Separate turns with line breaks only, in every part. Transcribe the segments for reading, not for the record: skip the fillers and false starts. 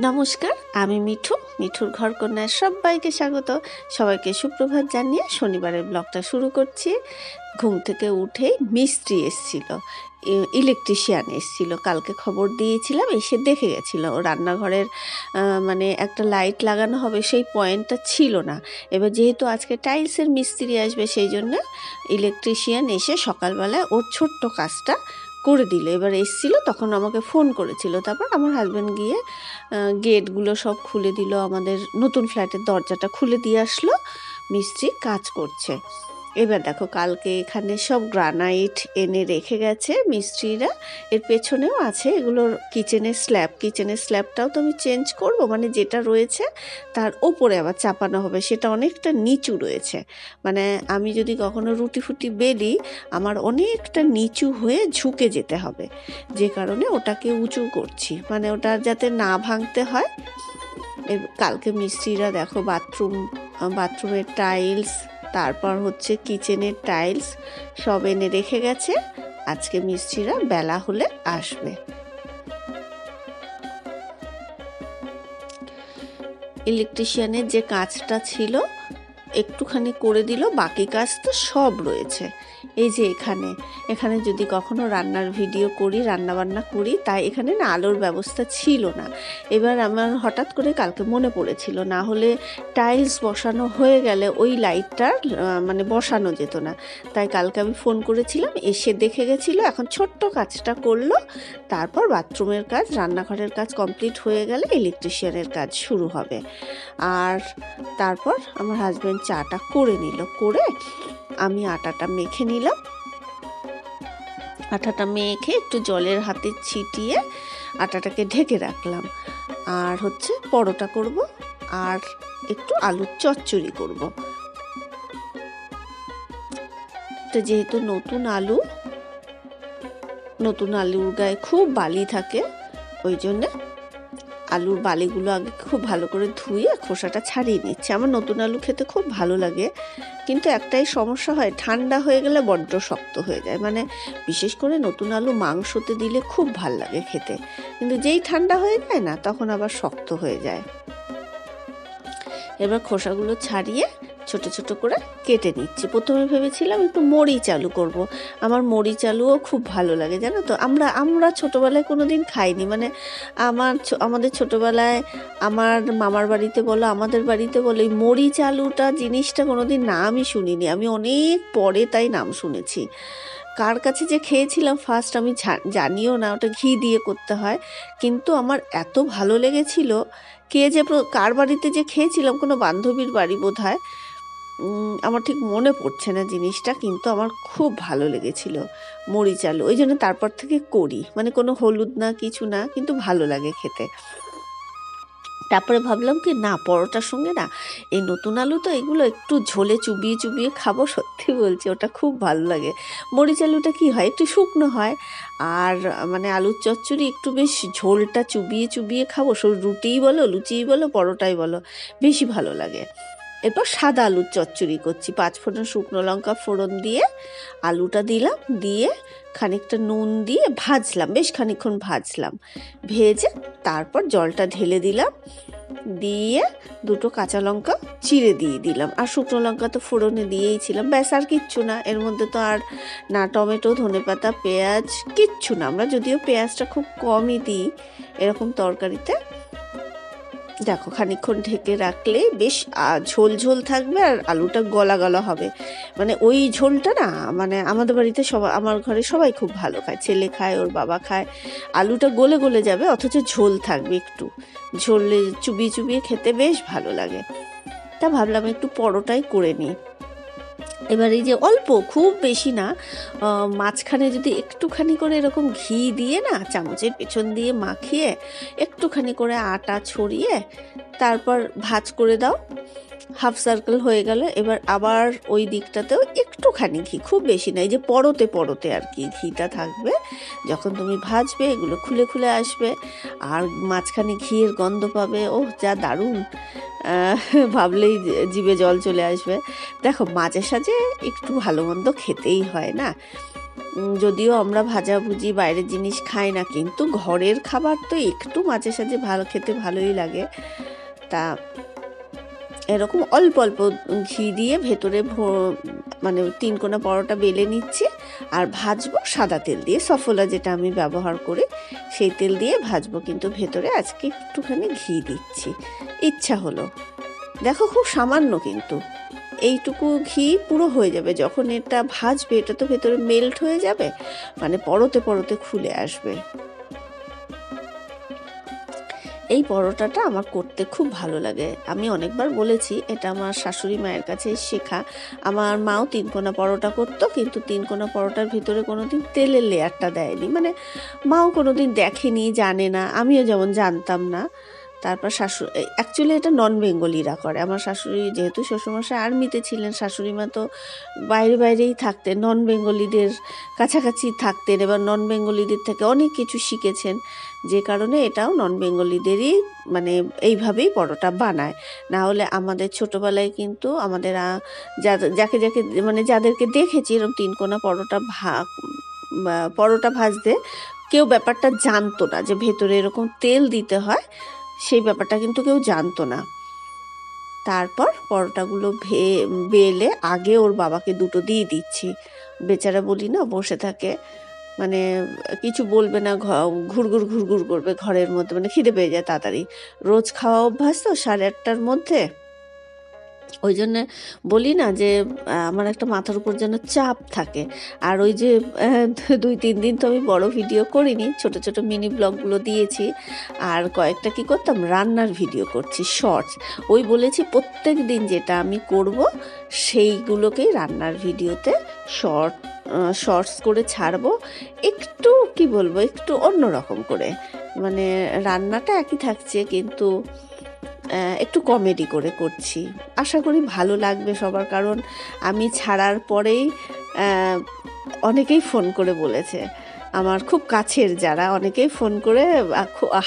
নমস্কার, আমি মিঠুর ঘরকন্যায় সবাইকে স্বাগত। সবাইকে সুপ্রভাত জানিয়ে শনিবারের ব্লগটা শুরু করছি। ঘুম থেকে উঠেই মিস্ত্রি এসেছিল, ইলেকট্রিশিয়ান এসেছিল। কালকে খবর দিয়েছিলাম, এসে দেখে গেছিলো রান্নাঘরের মানে একটা লাইট লাগানো হবে, সেই পয়েন্টটা ছিল না। এবার যেহেতু আজকে টাইলসের মিস্ত্রি আসবে, সেই জন্য ইলেকট্রিশিয়ান এসে সকালবেলায় ওর ছোট্ট কাজটা করে দিল। এবার এসেছিলো, তখন আমাকে ফোন করেছিল। তারপর আমার হাজব্যান্ড গিয়ে গেটগুলো সব খুলে দিল, আমাদের নতুন ফ্ল্যাটের দরজাটা খুলে দিয়ে আসলো। মিস্ত্রি কাজ করছে। এবার দেখো, কালকে এখানে সব গ্রানাইট এনে রেখে গেছে মিস্ত্রিরা। এর পেছনেও আছে এগুলোর কিচেনের স্ল্যাবটাও তো আমি চেঞ্জ করব, মানে যেটা রয়েছে তার ওপরে আবার চাপানো হবে, সেটা অনেকটা নিচু রয়েছে। মানে আমি যদি কখনো রুটি ফুটি বেলি, আমার অনেকটা নিচু হয়ে ঝুঁকে যেতে হবে, যে কারণে ওটাকে উঁচু করছি, মানে ওটা যাতে না ভাঙতে হয়। কালকে মিস্ত্রিরা দেখো বাথরুমের টাইলস, তারপর হচ্ছে কিচেনের টাইলস সব এনে রেখে গেছে। আজকে মিস্ত্রিরা বেলা হলে আসবে। ইলেকট্রিশিয়ানের যে কাজটা ছিল একটুখানি করে দিল, বাকি কাজ তো সব রয়েছে। এই যে এখানে যদি কখনো রান্নার ভিডিও করি, রান্নাবান্না করি, তাই এখানে না আলোর ব্যবস্থা ছিল না। এবার আমার হঠাৎ করে কালকে মনে পড়েছিল, না হলে টাইলস বসানো হয়ে গেলে ওই লাইটটা মানে বসানো যেত না। তাই কালকে আমি ফোন করেছিলাম, এসে দেখে গেছিলো। এখন ছোট্ট কাজটা করলো, তারপর বাথরুমের কাজ, রান্নাঘরের কাজ কমপ্লিট হয়ে গেলে ইলেকট্রিশিয়ানের কাজ শুরু হবে। আর তারপর আমার হাজব্যান্ড চাটা করে নিল, করে আমি আটাটা মেখে নিলাম। আটাটা মেখে একটু জলের হাতে ছিটিয়ে আটাটাকে ঢেকে রাখলাম। আর হচ্ছে পরোটা করব, আর একটু আলুর চচ্চড়ি করব। তো যেহেতু নতুন আলুর গায়ে খুব বালি থাকে, ওই জন্যে আলুর বালিগুলো আগে খুব ভালো করে ধুয়ে খোসাটা ছাড়িয়ে নিচ্ছে। আমার নতুন আলু খেতে খুব ভালো লাগে, কিন্তু একটাই সমস্যা হয়, ঠান্ডা হয়ে গেলে বড্ড শক্ত হয়ে যায়। মানে বিশেষ করে নতুন আলু মাংসতে দিলে খুব ভাল লাগে খেতে, কিন্তু যেই ঠান্ডা হয়ে যায় না, তখন আবার শক্ত হয়ে যায়। এবার খোসাগুলো ছাড়িয়ে ছোট ছোট করে কেটে নিচ্ছি। প্রথমে ভেবেছিলাম একটু মরিচ আলু করব। আমার মরিচ আলুও খুব ভালো লাগে, জানো তো। আমরা ছোটোবেলায় কোনো দিন খাইনি, মানে আমাদের ছোটোবেলায় আমার মামার বাড়িতে বলো, আমাদের বাড়িতে বলো, এই মরিচ আলুটা জিনিসটা কোনো দিন নামই শুনিনি। আমি অনেক পরে তাই নাম শুনেছি। কার কাছে যে খেয়েছিলাম ফার্স্ট আমি জানিও না, ওটা ঘি দিয়ে করতে হয়, কিন্তু আমার এত ভালো লেগেছিল। কার বাড়িতে যে খেয়েছিলাম, কোনো বান্ধবীর বাড়ি বোধহয়, আমার ঠিক মনে পড়ছে না জিনিসটা, কিন্তু আমার খুব ভালো লেগেছিল মরিচ আলু। ওই জন্য তারপর থেকে করি, মানে কোনো হলুদ না, কিছু না, কিন্তু ভালো লাগে খেতে। তারপরে ভাবলাম কি না, পরোটার সঙ্গে না এই নতুন আলু তো, এগুলো একটু ঝোলে চুবিয়ে চুবিয়ে খাবো। সত্যি বলছি, ওটা খুব ভালো লাগে। মরিচ আলুটা কী হয়, একটু শুকনো হয়, আর মানে আলুর চচ্চড়ি একটু বেশ ঝোলটা চুবিয়ে চুবিয়ে খাবো, রুটিই বলো, লুচিই বলো, পরোটাই বলো, বেশি ভালো লাগে। এরপর সাদা আলুর চচ্চড়ি করছি। 5 ফোঁটা শুকনো লঙ্কা ফোড়ন দিয়ে আলুটা দিলাম, দিয়ে খানিকটা নুন দিয়ে ভাজলাম, বেশ খানিকক্ষণ ভাজলাম। ভেজে তারপর জলটা ঢেলে দিলাম, দিয়ে 2টো কাঁচা লঙ্কা চিড়ে দিয়ে দিলাম। আর শুকনো লঙ্কা তো ফোড়নে দিয়েইছিলাম, ব্যাস আর কিচ্ছু না। এর মধ্যে তো আর না টমেটো, ধনেপাতা, পেঁয়াজ, কিচ্ছু না। আমরা যদিও পেঁয়াজটা খুব কমই দিই এরকম তরকারিতে। দেখো, খানিকক্ষণ ঢেকে রাখলে বেশ ঝোল ঝোল থাকবে, আর আলুটা গলা গলা হবে। মানে ওই ঝোলটা না, মানে আমাদের বাড়িতে আমার ঘরে সবাই খুব ভালো খায়, ছেলে খায়, ওর বাবা খায়। আলুটা গলে গলে যাবে, অথচ ঝোল থাকবে, একটু ঝোলে চুবিয়ে চুবিয়ে খেতে বেশ ভালো লাগে। তা ভাবলাম একটু পরোটাই করে নিই। এবার এই যে অল্প, খুব বেশি না, মাঝখানে যদি একটুখানি করে এরকম ঘি দিয়ে না, চামচের পেছন দিয়ে মাখিয়ে একটুখানি করে আটা ছড়িয়ে তারপর ভাঁজ করে দাও, হাফ সার্কেল হয়ে গেল। এবার আবার ওই দিকটাতেও একটুখানি ঘি, খুব বেশি না, এই যে পরতে পরতে আর কি ঘিটা থাকবে। যখন তুমি ভাজবে, এগুলো খুলে খুলে আসবে, আর মাঝখানে ঘিয়ের গন্ধ পাবে, ওহ যা দারুণ! ভাবলেই জিভে জল চলে আসবে। দেখো, মাঝে সাঝে একটু ভালো মন্দ খেতেই হয় না। যদিও আমরা ভাজাভুজি বাইরের জিনিস খাই না, কিন্তু ঘরের খাবার তো একটু মাঝে সাঝে ভালো খেতে ভালোই লাগে। তা এরকম অল্প অল্প ঘি দিয়ে ভেতরে মানে 3 কোনা পরোটা বেলে নিচ্ছি, আর ভাজবো সাদা তেল দিয়ে, সফলা যেটা আমি ব্যবহার করি সেই তেল দিয়ে ভাজবো, কিন্তু ভেতরে আজকে একটুখানি ঘি দিচ্ছি ইচ্ছা হলো। দেখো খুব সামান্য, কিন্তু এইটুকু ঘি পুরো হয়ে যাবে। যখন এটা ভাজবে এটা তো ভেতরে মেল্ট হয়ে যাবে, মানে পরতে পরতে খুলে আসবে। এই পরোটাটা আমার করতে খুব ভালো লাগে। আমি অনেকবার বলেছি এটা আমার শাশুড়ি মায়ের কাছে শেখা। আমার মাও 3 কোনা পরোটা করতো, কিন্তু 3 কোনা পরোটার ভিতরে কোনোদিন তেলের লেয়ারটা দেয়নি, মানে মাও কোনোদিন দেখেনি, জানে না, আমিও যেমন জানতাম না। তারপর অ্যাকচুয়ালি এটা নন বেঙ্গলিরা করে। আমার শাশুড়ি যেহেতু শ্বশুরমশাই আর্মিতে ছিলেন, শাশুড়ি মা তো বাইরেই থাকতেন, নন বেঙ্গলিদের কাছাকাছি থাকতেন, এবার নন বেঙ্গলিদের থেকে অনেক কিছু শিখেছেন, যে কারণে এটাও নন বেঙ্গলিদেরই মানে এইভাবেই পরোটা বানায়। না হলে আমাদের ছোটোবেলায় কিন্তু আমাদের যাকে মানে যাদেরকে দেখেছি এরকম 3 কোনা পরোটা ভাজতে, কেউ ব্যাপারটা জানতো না যে ভেতরে এরকম তেল দিতে হয়, সেই ব্যাপারটা কিন্তু কেউ জানতো না। তারপর পরোটাগুলো বেলে আগে ওর বাবাকে 2টো দিয়ে দিচ্ছি। বেচারা বলি না বসে থাকে, মানে কিছু বলবে না, ঘুরঘুর করবে ঘরের মধ্যে, মানে খিদে পেয়ে যায় তাড়াতাড়ি। রোজ খাওয়া অভ্যাস তো 8:30টার মধ্যে, ওই জন্যে বলি না যে আমার একটা মাথার উপর যেন চাপ থাকে। আর ওই যে 2-3 দিন তো আমি বড় ভিডিও করিনি, ছোট ছোট মিনি ব্লগগুলো দিয়েছি, আর কয়েকটা কি করতাম রান্নার ভিডিও করছি শর্টস। ওই বলেছি প্রত্যেক দিন যেটা আমি করব সেইগুলোকেই রান্নার ভিডিওতে শর্টস করে ছাড়বো, একটু কি বলবো, একটু অন্যরকম করে, মানে রান্নাটা একই থাকছে কিন্তু একটু কমেডি করে করছি। আশা করি ভালো লাগবে সবার, কারণ আমি ছাড়ার পরেই অনেকেই ফোন করে বলেছে, আমার খুব কাছের যারা, অনেকেই ফোন করে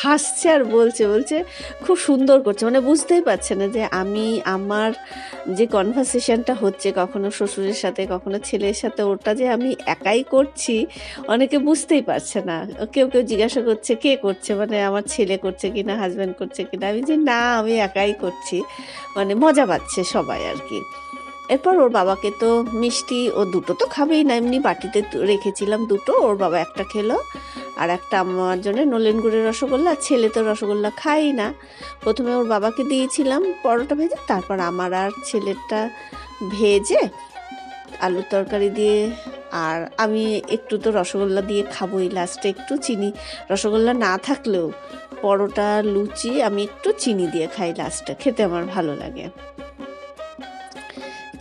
হাসছে আর বলছে খুব সুন্দর করছে, মানে বুঝতেই পারছে না যে আমি আমার যে কনভারসেশনটা হচ্ছে কখনো শ্বশুরের সাথে কখনো ছেলের সাথে, ওটা যে আমি একাই করছি অনেকে বুঝতেই পারছে না। কেউ জিজ্ঞাসা করছে কে করছে, মানে আমার ছেলে করছে কিনা, হাজব্যান্ড করছে কিনা, আমি যে না আমি একাই করছি, মানে মজা পাচ্ছে সবাই আর কি। এরপর ওর বাবাকে তো মিষ্টি, ও 2টো তো খাবেই না, এমনি বাটিতে রেখেছিলাম 2টো, ওর বাবা একটা খেলো, আর একটা আমার জন্য নলেন গুড়ের রসগোল্লা। ছেলে তো রসগোল্লা খাই না। প্রথমে ওর বাবাকে দিয়েছিলাম পরোটা ভেজে, তারপর আমার আর ছেলেরটা ভেজে আলুর তরকারি দিয়ে, আর আমি একটু তো রসগোল্লা দিয়ে খাবোই লাস্টে, একটু চিনি, রসগোল্লা না থাকলেও পরোটা লুচি আমি একটু চিনি দিয়ে খাই লাস্টে, খেতে আমার ভালো লাগে।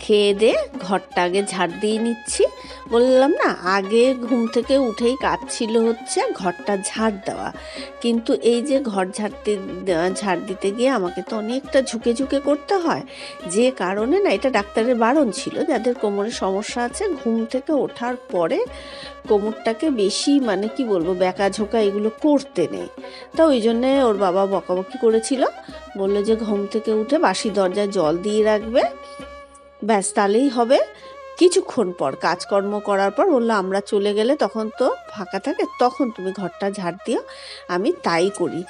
খেয়ে দিয়ে ঘরটা আগে ঝাড় দিয়ে নিচ্ছি। বললাম না আগে ঘুম থেকে উঠেই কাজ ছিল হচ্ছে ঘরটা ঝাড় দেওয়া, কিন্তু এই যে ঘর ঝাড় দিতে গিয়ে আমাকে তো অনেকটা ঝুঁকে করতে হয়, যে কারণে না, এটা ডাক্তারের বারণ ছিল, যাদের কোমরের সমস্যা আছে ঘুম থেকে ওঠার পরে কোমরটাকে বেশি মানে কি বলবো ব্যাকা ঝোঁকা এগুলো করতে নেই। তা ওই জন্যে ওর বাবা বকাবকি করেছিল, বললো যে ঘুম থেকে উঠে বাসি দরজায় জল দিয়ে রাখবে, ব্যাস তাহলেই হবে। কিছুক্ষণ পর কাজকর্ম করার পর বললো আমরা চলে গেলে তখন তো ফাঁকা থাকে, তখন তুমি ঘরটা ঝাড় দিও। আমি তাই করি,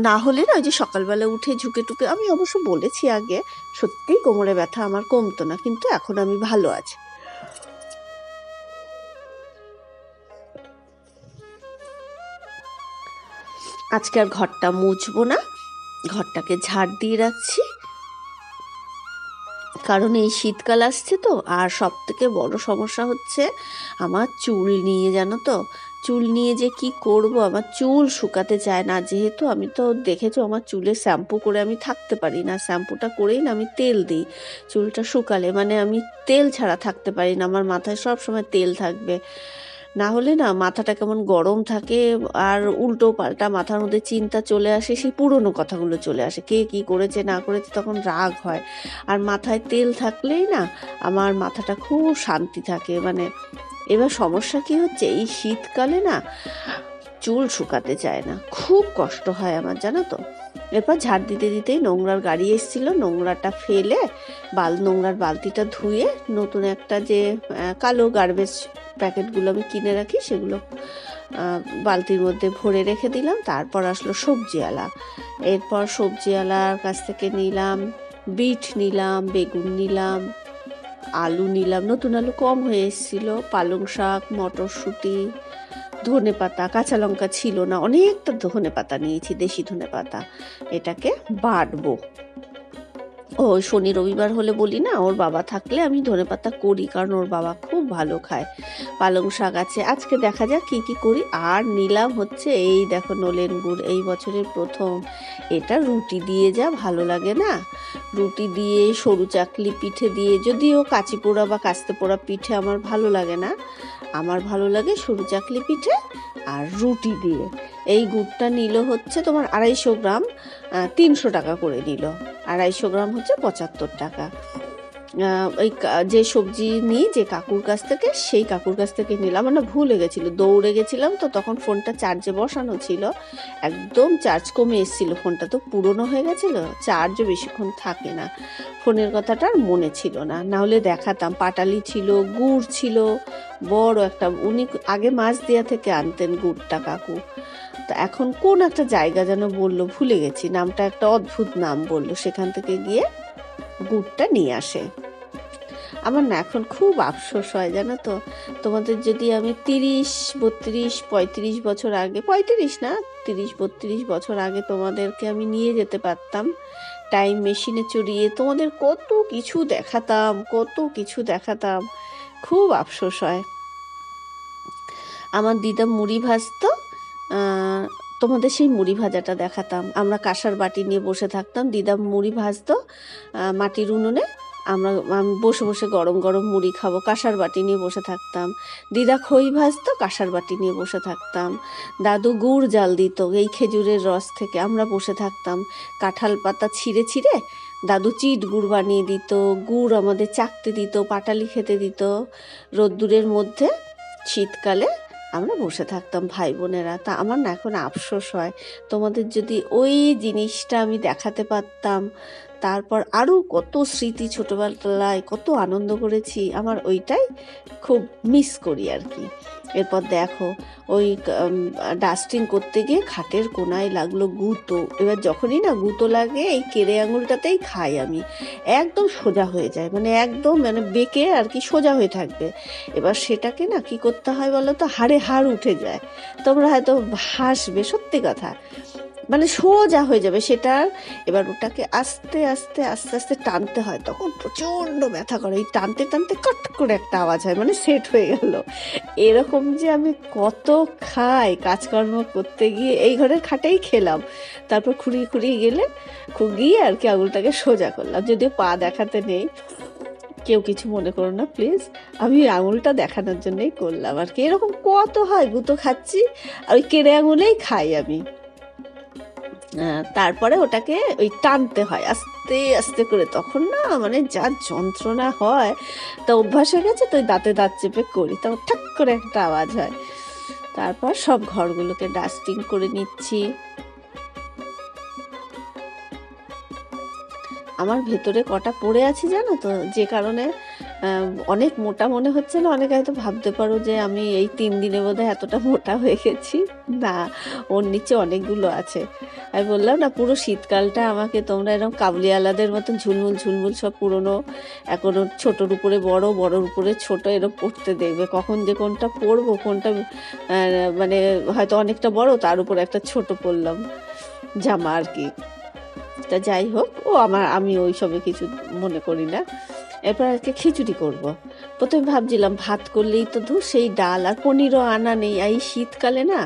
না হলে না ওই যে সকালবেলা উঠে ঝুঁকে টুকে, আমি অবশ্য বলেছি আগে সত্যিই কোমরে ব্যথা আমার কমতো না, কিন্তু এখন আমি ভালো আছি। আজকে আর ঘরটা মুছবো না, ঘরটাকে ঝাড় দিয়ে রাখছি, কারণ এই শীতকাল আসছে তো। আর সব থেকে বড় সমস্যা হচ্ছে আমার চুল নিয়ে, জানো তো, চুল নিয়ে যে কি করব, আমার চুল শুকাতে চায় না। যেহেতু আমি তো দেখেছো আমার চুলে শ্যাম্পু করে আমি থাকতে পারি না, শ্যাম্পুটা করেই না আমি তেল দিই চুলটা শুকালে, মানে আমি তেল ছাড়া থাকতে পারি না, আমার মাথায় সব সময় তেল থাকবে, না হলে না মাথাটা কেমন গরম থাকে, আর উল্টো পাল্টা মাথার মধ্যে চিন্তা চলে আসে, সেই পুরনো কথাগুলো চলে আসে, কে কি করেছে না করেছে, তখন রাগ হয়। আর মাথায় তেল থাকলেই না আমার মাথাটা খুব শান্তি থাকে। মানে এবার সমস্যা কি হচ্ছে, এই শীতকালে না
চুল শুকাতে চায় না, খুব কষ্ট হয় আমার, জানো তো। এরপর ঝাড় দিতে দিতেই নোংরার গাড়ি এসেছিল, নোংরাটা ফেলে নোংরার বালতিটা ধুয়ে নতুন একটা যে কালো গার্বেজ প্যাকেটগুলো আমি কিনে রাখি সেগুলো বালতির মধ্যে ভরে রেখে দিলাম। তারপর আসলো সবজিওয়ালা। এরপর সবজিওয়ালার কাছ থেকে নিলাম বিট, নিলাম বেগুন, নিলাম আলু, নিলাম নতুন আলু কম হয়ে এসেছিলো, পালং শাক, মটরশুঁটি, ধনে পাতা, কাঁচা লঙ্কা ছিল না, অনেকটা ধনে পাতা নিয়েছি, দেশি ধনে পাতা। এটাকে বাটবো। ও শনি রবিবার হলে বলি না, ওর বাবা থাকলে আমি ধনেপাতা করি, কারণ ওর বাবা খুব ভালো খায়। পালং শাক আছে, আজকে দেখা যাক কি কি করি। আর নিলাম হচ্ছে এই দেখো নলেন গুড়, এই বছরের প্রথম। এটা রুটি দিয়ে যা ভালো লাগে না, রুটি দিয়ে, সরু চাকলি পিঠে দিয়ে, যদিও কাঁচি পোড়া বা কাস্তে পোড়া পিঠে আমার ভালো লাগে না, আমার ভালো লাগে সরু চাকলি পিঠে আর রুটি দিয়ে। এই গুড়টা নিল হচ্ছে তোমার 250 গ্রাম, 300 টাকা করে নিল। 250 গ্রাম হচ্ছে 75 টাকা। ওই যে সবজি নিই যে কাকুর কাছ থেকে, সেই কাকুর কাছ থেকে নিলাম। মানে ভুলে গেছিলো, দৌড়ে গেছিলাম তো, তখন ফোনটা চার্জে বসানো ছিল, একদম চার্জ কমে এসেছিলো, ফোনটা তো পুরনো হয়ে গেছিলো, চার্জও বেশিক্ষণ থাকে না, ফোনের কথাটা আর মনে ছিল না, নাহলে দেখাতাম। পাটালি ছিল, গুড় ছিল বড় একটা, উনি আগে মাঝদিয়া থেকে আনতেন গুড়টা কাকু। তো এখন কোন একটা জায়গা যেন বললো, ভুলে গেছি নামটা, একটা অদ্ভুত নাম বললো, সেখান থেকে গিয়ে গুড়টা নিয়ে আসে। আমার না এখন খুব আফসোস হয়, জানো তো। তোমাদের যদি আমি 30, 32, 35 বছর আগে, 35 না, 30, 32 বছর আগে তোমাদেরকে আমি নিয়ে যেতে পারতাম টাইম মেশিনে চড়িয়ে, তোমাদের কত কিছু দেখাতাম, কত কিছু দেখাতাম। খুব আফসোস হয়। আমার দিদা মুড়ি ভাজতো, তোমাদের সেই মুড়ি ভাজাটা দেখাতাম। আমরা কাঁসার বাটি নিয়ে বসে থাকতাম, দিদা মুড়ি ভাজতো মাটির উনুনে, আমি বসে বসে গরম গরম মুড়ি খাবো, কাঁসার বাটি নিয়ে বসে থাকতাম। দিদা খই ভাজতো, কাঁসার বাটি নিয়ে বসে থাকতাম। দাদু গুড় জাল দিত এই খেজুরের রস থেকে, আমরা বসে থাকতাম। কাঁঠাল পাতা ছিঁড়ে ছিঁড়ে দাদু চিট গুড় বানিয়ে দিত, গুড় আমাদের চাকতে দিত, পাটালি খেতে দিত রোদ্দুরের মধ্যে, শীতকালে আমরা বসে থাকতাম ভাই বোনেরা। তা আমার না এখন আফসোস হয়, তোমাদের যদি ওই জিনিসটা আমি দেখাতে পারতাম। তারপর আরও কত স্মৃতি, ছোটোবেলায় কত আনন্দ করেছি, আমার ওইটাই খুব মিস করি আর কি। এরপর দেখো ওই ডাস্টিং করতে গিয়ে খাটের কোনায় লাগলো গুঁতো। এবার যখনই না গুঁতো লাগে, এই কেড়ে আঙুলটাতেই খাই আমি, একদম সোজা হয়ে যায়, মানে একদম মানে বেঁকে আর কি সোজা হয়ে থাকবে। এবার সেটাকে না কি করতে হয় বলো তো, হাড়ে হাড় উঠে যায়, তোমরা হয়তো হাসবে, সত্যি কথা, মানে সোজা হয়ে যাবে সেটার। এবার ওটাকে আস্তে আস্তে আস্তে আস্তে টানতে হয়, তখন প্রচণ্ড ব্যথা করে, এই টানতে টানতে কট করে একটা আওয়াজ হয়, মানে সেট হয়ে গেল। এরকম যে আমি কত খাই কাজকর্ম করতে গিয়ে, এই ঘরের খাটেই খেলাম, তারপর খুঁড়িয়ে খুঁড়িয়ে গিয়ে আর কি আঙুলটাকে সোজা করলাম, যদিও পা দেখাতে নেই, কেউ কিছু মনে করো না প্লিজ, আমি আঙুলটা দেখানোর জন্যই করলাম আর কি। এরকম কত হয়, গুঁতো খাচ্ছি আর ওই কেড়ে আঙুলেই খাই আমি। তারপরে ওটাকে ওই টানতে হয় আস্তে আস্তে করে, তখন না মানে যা যন্ত্রণা হয়, তা অভ্যাস হয়ে গেছে তো, ওই দাঁতে দাঁত চেপে করি, তখন ঠাক করে একটা আওয়াজ হয়। তারপর সব ঘরগুলোকে ডাস্টিং করে নিচ্ছি। আমার ভেতরে কটা পড়ে আছে জানো তো, যে কারণে অনেক মোটা মনে হচ্ছে না, অনেকে হয়তো ভাবতে পারো যে আমি এই 3 দিনে বোধহয় এতটা মোটা হয়ে গেছি, না, ওর নিচে অনেকগুলো আছে। আমি বললাম না, পুরো শীতকালটা আমাকে তোমরা এরকম কাবুলিওয়ালাদের মতন ঝুলমুল ঝুলমুল সব পুরনো, এখনও ছোটোর উপরে বড়, বড়োর উপরে ছোট, এরকম পড়তে দেখবে, কখন যে কোনটা পরবো, কোনটা মানে হয়তো অনেকটা বড় তার উপরে একটা ছোট পরলাম জামা আর কি। তা যাই হোক, আমি ওই সবে কিছু মনে করি না। এরপর আজকে খিচুড়ি করব। প্রথমে ভাবছিলাম ভাত করলেই তো সেই ডাল, আর পনিরও আনা নেই, এই শীতকালে না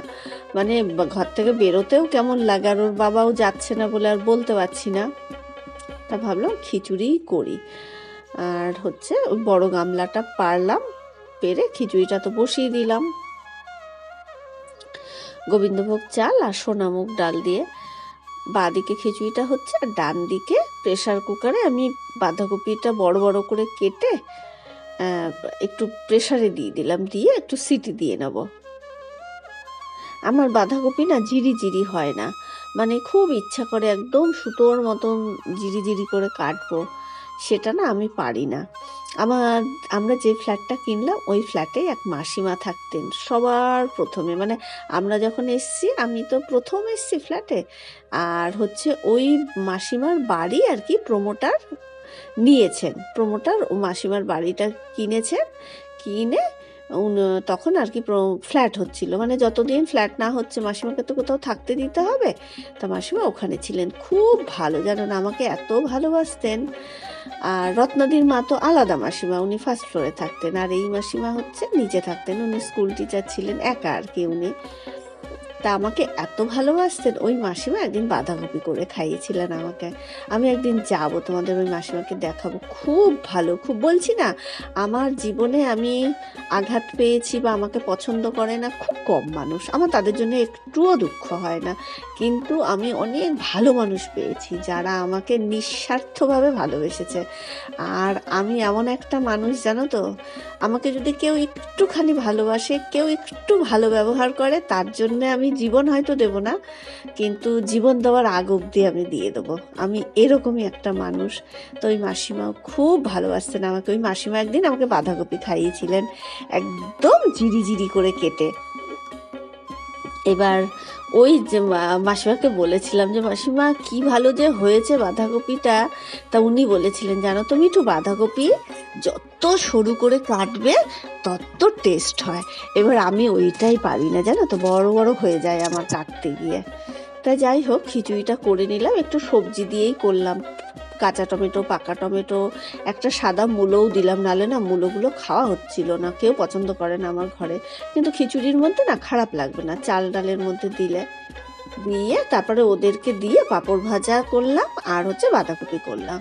মানে ঘর থেকে বেরোতেও কেমন লাগে, আর ওর বাবাও যাচ্ছে না বলে আর বলতে পারছি না, তা ভাবলাম খিচুড়িই করি। আর হচ্ছে ওই বড় গামলাটা পারলাম, পেরে খিচুড়িটা তো বসিয়ে দিলাম, গোবিন্দভোগ চাল আর সোনামুগ ডাল দিয়ে। বাঁ দিকে খিচুড়িটা হচ্ছে, আর ডান দিকে প্রেশার কুকারে আমি বাঁধাকপিটা বড় বড় করে কেটে একটু প্রেশারে দিয়ে দিলাম, দিয়ে একটু সিটি দিয়ে নেব। আমার বাঁধাকপি না ঝিরি হয় না, মানে খুব ইচ্ছা করে একদম সুতোর মতন ঝিরি করে কাটবো, সেটা না আমি পারি না। আমরা যে ফ্ল্যাটটা কিনলাম ওই ফ্ল্যাটে এক মাসিমা থাকতেন সবার প্রথমে, মানে আমরা যখন এসছি, আমি তো প্রথম এসছি ফ্ল্যাটে, আর হচ্ছে ওই মাসিমার বাড়ি আর কি প্রমোটার নিয়েছেন, প্রমোটার ও মাসিমার বাড়িটা কিনেছেন, কিনে তখন আর কি ফ্ল্যাট হচ্ছিল, মানে যতদিন ফ্ল্যাট না হচ্ছে মাসিমাকে তো কোথাও থাকতে দিতে হবে, তা মাসিমা ওখানে ছিলেন। খুব ভালো, জানেন আমাকে এত ভালোবাসতেন। আর রত্নাদির মা তো আলাদা মাসিমা, উনি ফার্স্ট ফ্লোরে থাকতেন, আর এই মাসিমা হচ্ছে নিচে থাকতেন, উনি স্কুল টিচার ছিলেন, একা আর কি উনি। তা আমাকে এত ভালোবাসতেন, ওই মাসিমা একদিন বাঁধাকপি করে খাইয়েছিলেন আমাকে। আমি একদিন যাব, তোমাদের ওই মাসিমাকে দেখাবো, খুব ভালো, খুব, বলছি না আমার জীবনে আমি আঘাত পেয়েছি বা আমাকে পছন্দ করে না খুব কম মানুষ, আমার তাদের জন্য একটুও দুঃখ হয় না, কিন্তু আমি অনেক ভালো মানুষ পেয়েছি যারা আমাকে নিঃস্বার্থভাবে ভালোবেসেছে। আর আমি এমন একটা মানুষ, জানো তো, আমাকে যদি কেউ একটুখানি ভালোবাসে, কেউ একটু ভালো ব্যবহার করে, তার জন্যে আমি জীবন হয়তো দেব না, কিন্তু জীবন দেওয়ার আগ অবধি আমি দিয়ে দেবো, আমি এরকমই একটা মানুষ। তো ওই মাসিমাও খুব ভালোবাসতেন আমাকে। ওই মাসিমা একদিন আমাকে বাঁধাকপি খাইয়েছিলেন একদম ঝিরি করে কেটে। এবার ওই যে মাসিমাকে বলেছিলাম যে মাসিমা কি ভালো যে হয়েছে বাঁধাকপিটা, তা উনি বলেছিলেন জানো তো মিঠু, বাঁধাকপি যত সরু করে কাটবে তত টেস্ট হয়। এবার আমি ওইটাই পারি না, জানো তো, বড় হয়ে যায় আমার কাটতে গিয়ে। তা যাই হোক, খিচুড়িটা করে নিলাম, একটু সবজি দিয়েই করলাম, কাঁচা টমেটো, পাকা টমেটো, একটা সাদা মূলোও দিলাম, নাহলে না মূলোগুলো খাওয়া হচ্ছিল না, কেউ পছন্দ করে না আমার ঘরে, কিন্তু খিচুড়ির মধ্যে না খারাপ লাগবে না চাল ডালের মধ্যে দিলে। দিয়ে তারপরে ওদেরকে দিয়ে পাঁপড় ভাজা করলাম, আর হচ্ছে বাঁধাকপি করলাম।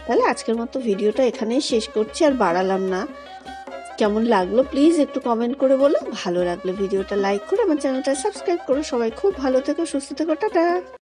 তাহলে আজকের মতো ভিডিওটা এখানেই শেষ করছি, আর বাড়ালাম না। কেমন লাগলো প্লিজ একটু কমেন্ট করে বলো, ভালো লাগলে ভিডিওটা লাইক করে আমার চ্যানেলটা সাবস্ক্রাইব করো। সবাই খুব ভালো থেকো, সুস্থ থেকো, টাটা।